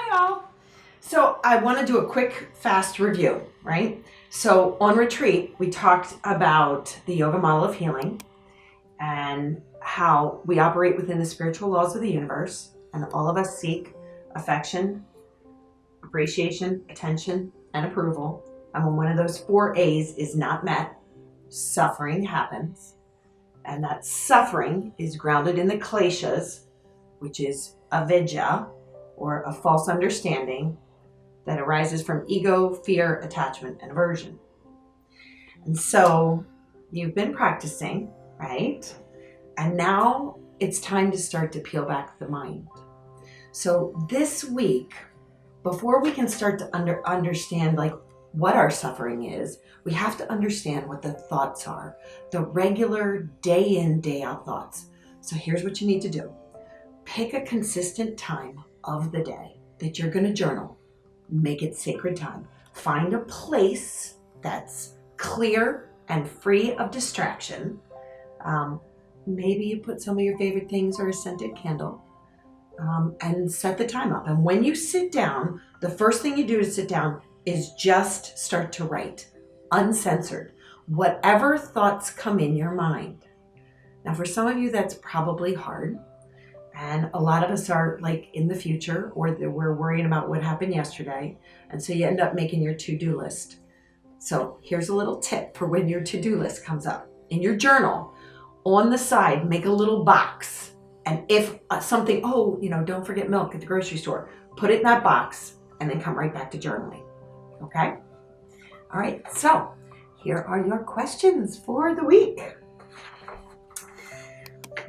Hi all. So I want to do a quick, fast review, right? So on retreat, we talked about the yoga model of healing and how we operate within the spiritual laws of the universe, and all of us seek affection, appreciation, attention, and approval. And when one of those 4 A's is not met, suffering happens. And that suffering is grounded in the kleshas, which is avidya, or a false understanding that arises from ego, fear, attachment, and aversion. And so you've been practicing, right? And now it's time to start to peel back the mind. So this week, before we can start to understand like what our suffering is, we have to understand what the thoughts are, the regular day in, day out thoughts. So here's what you need to do. Pick a consistent time of the day that you're going to journal. Make it sacred time. Find a place that's clear and free of distraction. Maybe you put some of your favorite things or a scented candle, and set the time up. And when you sit down, the first thing you do to sit down is just start to write, uncensored, whatever thoughts come in your mind. Now, for some of you, that's probably hard. And a lot of us are like in the future, or we're worrying about what happened yesterday. And so you end up making your to-do list. So here's a little tip for when your to-do list comes up. In your journal, on the side, make a little box. And if something, don't forget milk at the grocery store, put it in that box and then come right back to journaling. Okay? All right, so here are your questions for the week.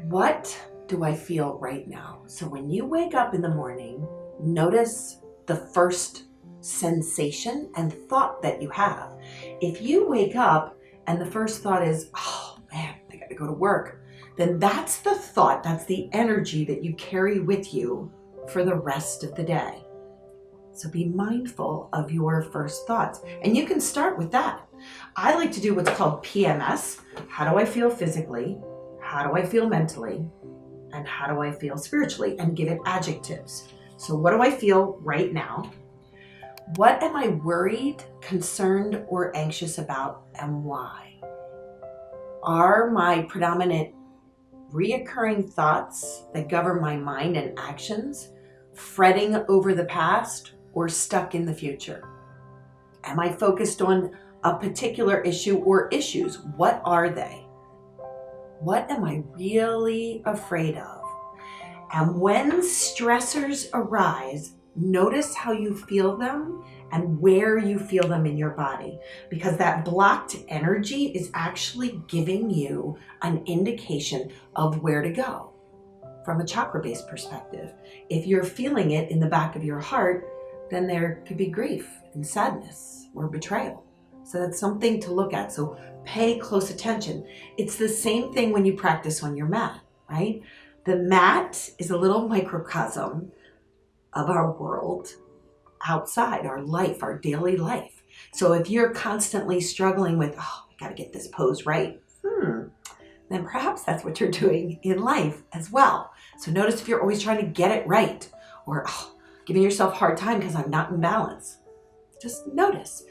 What do I feel right now? So when you wake up in the morning, notice the first sensation and thought that you have. If you wake up and the first thought is, oh man, I gotta go to work, then that's the thought, that's the energy that you carry with you for the rest of the day. So be mindful of your first thoughts. And you can start with that. I like to do what's called PMS. How do I feel physically? How do I feel mentally? And how do I feel spiritually? And give it adjectives. So what do I feel right now? What am I worried, concerned, or anxious about, and why? Are my predominant reoccurring thoughts that govern my mind and actions fretting over the past or stuck in the future? Am I focused on a particular issue or issues? What are they? What am I really afraid of? And when stressors arise, notice how you feel them and where you feel them in your body, because that blocked energy is actually giving you an indication of where to go from a chakra-based perspective. If you're feeling it in the back of your heart, then there could be grief and sadness or betrayal. So that's something to look at. So pay close attention. It's the same thing when you practice on your mat, right? The mat is a little microcosm of our world outside, our life, our daily life. So if you're constantly struggling with, I gotta get this pose right, then perhaps that's what you're doing in life as well. So notice if you're always trying to get it right, or giving yourself a hard time because I'm not in balance. Just notice.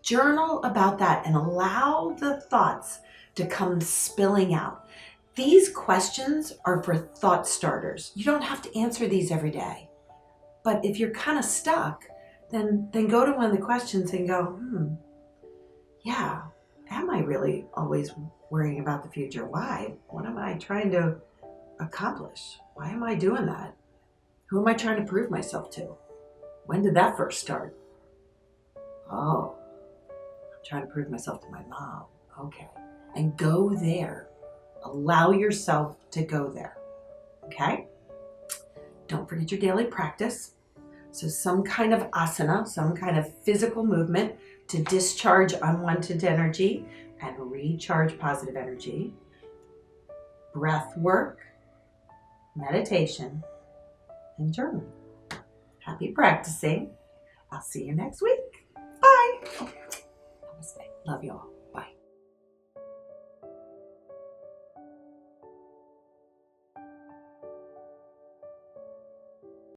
Journal about that and allow the thoughts to come spilling out. These questions are for thought starters. You don't have to answer these every day. But if you're kind of stuck, then go to one of the questions and go, yeah, am I really always worrying about the future? Why? What am I trying to accomplish? Why am I doing that? Who am I trying to prove myself to? When did that first start? Oh, I'm trying to prove myself to my mom. Okay. And go there. Allow yourself to go there. Okay? Don't forget your daily practice. So some kind of asana, some kind of physical movement to discharge unwanted energy and recharge positive energy. Breath work, meditation, and journaling. Happy practicing. I'll see you next week. Bye. Namaste. Love you all.